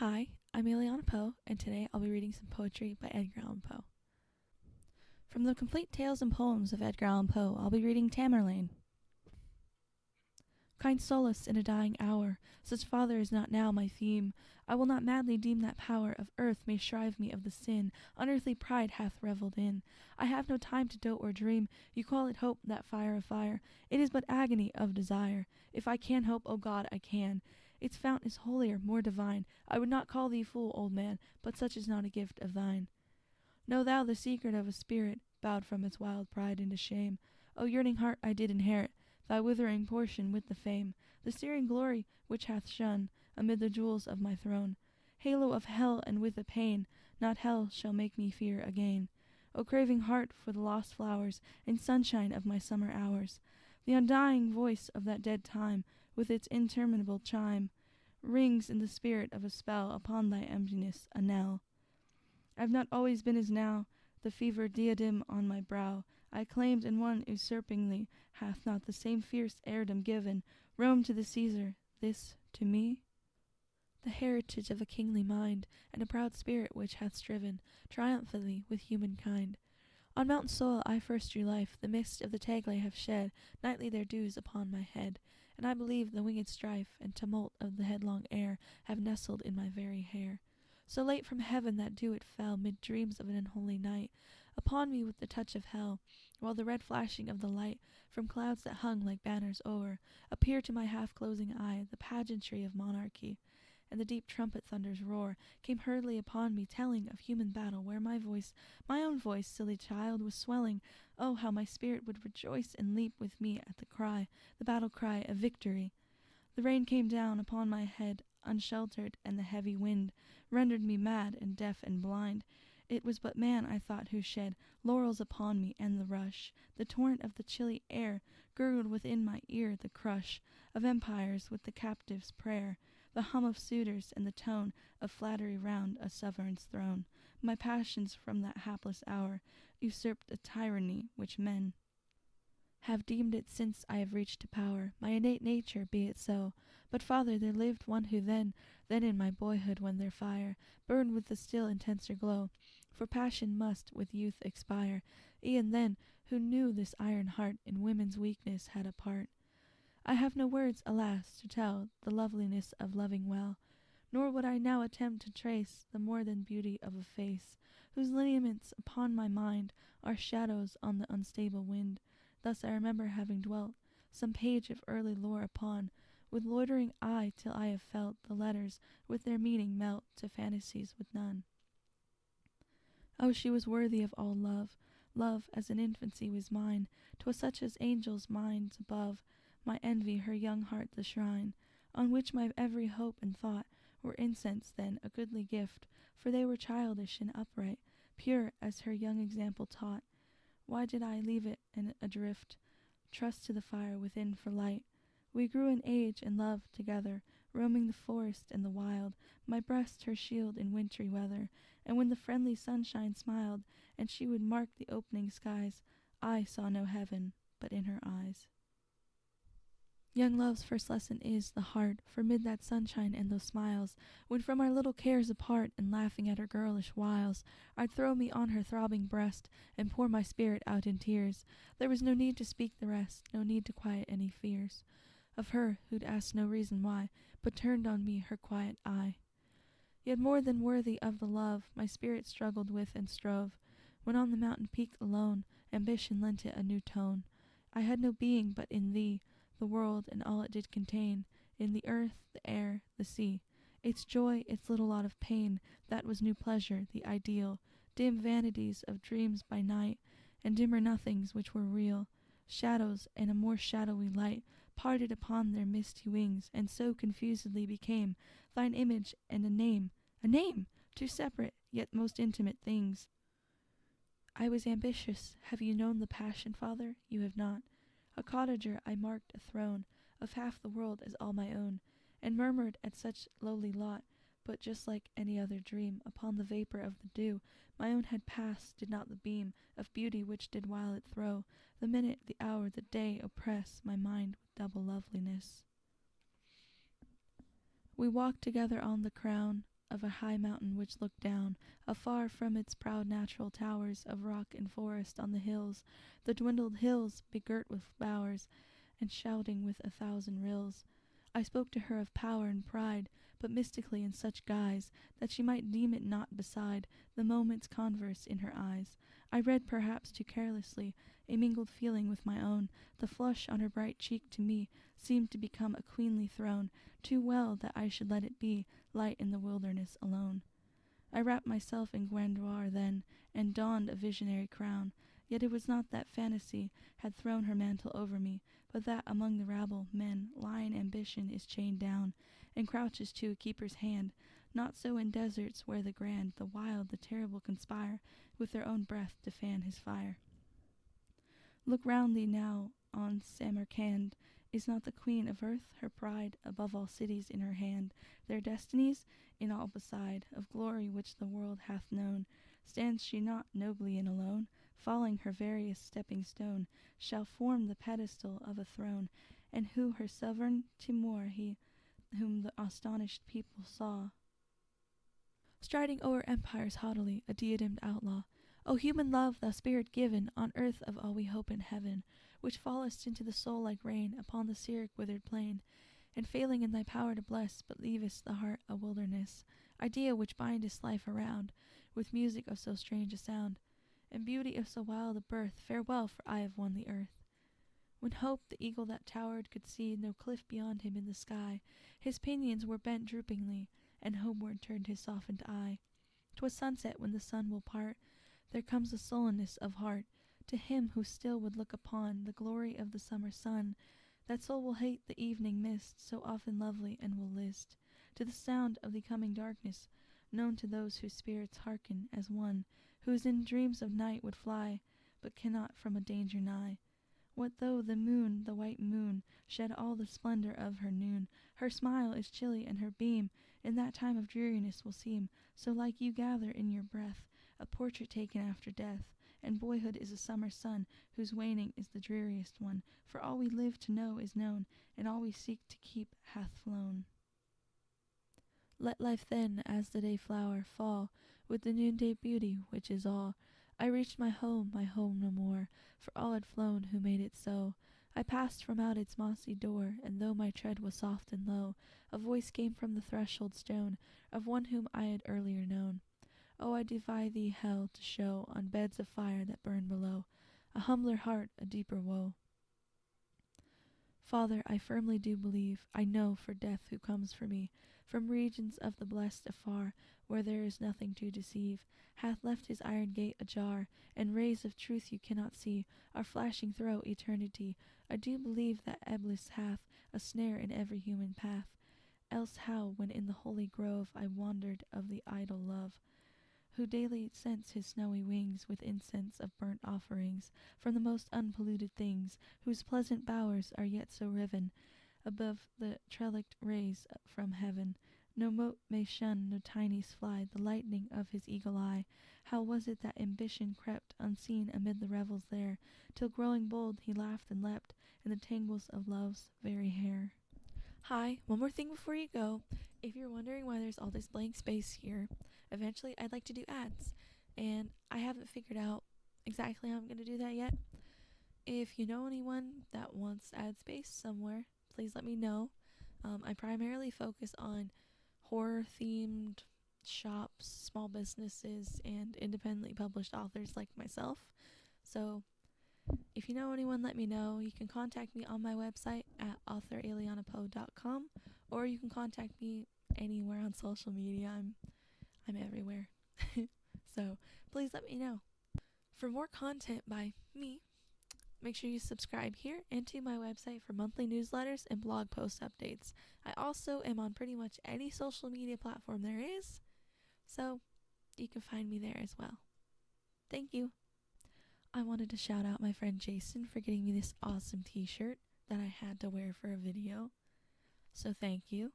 Hi, I'm Edgar Poe, and today I'll be reading some poetry by Edgar Allan Poe. From the complete tales and poems of Edgar Allan Poe, I'll be reading Tamerlane. Kind solace in a dying hour, such father is not now my theme. I will not madly deem that power of earth may shrive me of the sin unearthly pride hath revelled in. I have no time to dote or dream. You call it hope, that fire of fire. It is but agony of desire. If I can hope, O God, I can. Its fount is holier, more divine. I would not call thee fool, old man, but such is not a gift of thine. Know thou the secret of a spirit bowed from its wild pride into shame. O yearning heart, I did inherit thy withering portion with the fame, the searing glory which hath shone amid the jewels of my throne. Halo of hell, and with the pain, not hell shall make me fear again. O craving heart for the lost flowers and sunshine of my summer hours, the undying voice of that dead time, with its interminable chime, rings in the spirit of a spell upon thy emptiness, a knell. I've not always been as now, the fever diadem on my brow I claimed, and one usurpingly hath not the same fierce heirdom given Rome to the Caesar, this to me? The heritage of a kingly mind, and a proud spirit which hath striven triumphantly with humankind. On mountain soil I first drew life, the mist of the Taglay have shed nightly their dews upon my head, and I believe the winged strife and tumult of the headlong air have nestled in my very hair. So late from heaven that dew it fell, mid dreams of an unholy night, upon me with the touch of hell, while the red flashing of the light from clouds that hung like banners o'er appeared to my half-closing eye the pageantry of monarchy, and the deep trumpet thunder's roar came hurriedly upon me, telling of human battle, where my voice, my own voice, silly child, was swelling. Oh, how my spirit would rejoice and leap with me at the cry, the battle cry of victory! The rain came down upon my head unsheltered, and the heavy wind rendered me mad and deaf and blind. It was but man, I thought, who shed laurels upon me, and the rush, the torrent of the chilly air, gurgled within my ear the crush of empires with the captive's prayer, the hum of suitors, and the tone of flattery round a sovereign's throne. My passions from that hapless hour usurped a tyranny which men have deemed it since I have reached to power. My innate nature, be it so. But, Father, there lived one who then in my boyhood, when their fire burned with the still intenser glow, for passion must with youth expire, e'en then, who knew this iron heart in women's weakness had a part. I have no words, alas, to tell the loveliness of loving well, nor would I now attempt to trace the more than beauty of a face, whose lineaments upon my mind are shadows on the unstable wind. Thus I remember having dwelt some page of early lore upon, with loitering eye, till I have felt the letters with their meaning melt to fantasies with none. Oh, she was worthy of all love, love as in infancy was mine. 'Twas such as angels' minds above, my envy her young heart the shrine, on which my every hope and thought were incense then, a goodly gift, for they were childish and upright, pure as her young example taught. Why did I leave it and adrift, trust to the fire within for light? We grew in age and love together, roaming the forest and the wild, my breast her shield in wintry weather, and when the friendly sunshine smiled, and she would mark the opening skies, I saw no heaven but in her eyes. Young love's first lesson is the heart, for mid that sunshine and those smiles, when from our little cares apart and laughing at her girlish wiles, I'd throw me on her throbbing breast and pour my spirit out in tears, there was no need to speak the rest, no need to quiet any fears of her who'd asked no reason why, but turned on me her quiet eye. Yet more than worthy of the love my spirit struggled with and strove, when on the mountain peak alone ambition lent it a new tone. I had no being but in thee, the world and all it did contain, in the earth, the air, the sea, its joy, its little lot of pain, that was new pleasure, the ideal, dim vanities of dreams by night, and dimmer nothings which were real, shadows and a more shadowy light parted upon their misty wings, and so confusedly became thine image and a name, two separate yet most intimate things. I was ambitious. Have you known the passion, Father? You have not. A cottager, I marked a throne of half the world as all my own, and murmured at such lowly lot, but just like any other dream, upon the vapor of the dew, my own had passed, did not the beam of beauty which did while it throw, the minute, the hour, the day oppress my mind with double loveliness. We walked together on the crown of a high mountain which looked down afar from its proud natural towers of rock and forest on the hills, the dwindled hills begirt with bowers, and shouting with 1,000 rills. I spoke to her of power and pride, but mystically in such guise that she might deem it naught beside the moment's converse in her eyes. I read perhaps too carelessly a mingled feeling with my own. The flush on her bright cheek to me seemed to become a queenly throne, too well that I should let it be light in the wilderness alone. I wrapped myself in grandeur then, and donned a visionary crown. Yet it was not that fantasy had thrown her mantle over me, but that among the rabble men lion ambition is chained down, and crouches to a keeper's hand. Not so in deserts where the grand, the wild, the terrible conspire with their own breath to fan his fire. Look round thee now on Samarcand. Is not the queen of earth, her pride, above all cities in her hand, their destinies, in all beside, of glory which the world hath known? Stands she not nobly and alone? Falling her veriest stepping stone shall form the pedestal of a throne, and who her sovereign Timur he, whom the astonished people saw, striding o'er empires haughtily, a diademed outlaw. O human love, thou spirit given on earth of all we hope in heaven, which fallest into the soul like rain upon the Syriac withered plain, and failing in thy power to bless, but leavest the heart a wilderness, idea which bindest life around with music of so strange a sound, and beauty of so wild a birth, farewell, for I have won the earth. When Hope, the eagle that towered, could see no cliff beyond him in the sky, his pinions were bent droopingly, and homeward turned his softened eye. 'Twas sunset when the sun will part. There comes a sullenness of heart to him who still would look upon the glory of the summer sun. That soul will hate the evening mist, so often lovely, and will list to the sound of the coming darkness, known to those whose spirits hearken, as one whose in dreams of night would fly, but cannot from a danger nigh. What though the moon, the white moon, shed all the splendor of her noon? Her smile is chilly, and her beam in that time of dreariness will seem so like you gather in your breath a portrait taken after death. And boyhood is a summer sun, whose waning is the dreariest one, for all we live to know is known, and all we seek to keep hath flown. Let life then, as the day flower, fall with the noonday beauty which is all. I reached my home no more, for all had flown who made it so. I passed from out its mossy door, and though my tread was soft and low, a voice came from the threshold stone of one whom I had earlier known. Oh, I defy thee, hell, to show on beds of fire that burn below a humbler heart, a deeper woe. Father, I firmly do believe, I know for death who comes for me, from regions of the blest afar, where there is nothing to deceive, hath left his iron gate ajar, and rays of truth you cannot see are flashing through eternity. I do believe that Eblis hath a snare in every human path, else how, when in the holy grove I wandered of the idol love, who daily scents his snowy wings with incense of burnt offerings from the most unpolluted things, whose pleasant bowers are yet so riven above the trellicked rays from heaven. No mote may shun, no tinies fly the lightning of his eagle eye. How was it that ambition crept unseen amid the revels there, till growing bold he laughed and leapt in the tangles of love's very hair? Hi, one more thing before you go. If you're wondering why there's all this blank space here, eventually I'd like to do ads, and I haven't figured out exactly how I'm going to do that yet. If you know anyone that wants ad space somewhere, please let me know. I primarily focus on horror-themed shops, small businesses, and independently published authors like myself. So if you know anyone, let me know. You can contact me on my website at authoralianapoe.com, or you can contact me anywhere on social media. I'm everywhere. So please let me know. For more content by me, make sure you subscribe here and to my website for monthly newsletters and blog post updates. I also am on pretty much any social media platform there is, so you can find me there as well. Thank you. I wanted to shout out my friend Jason for getting me this awesome t-shirt that I had to wear for a video. So thank you.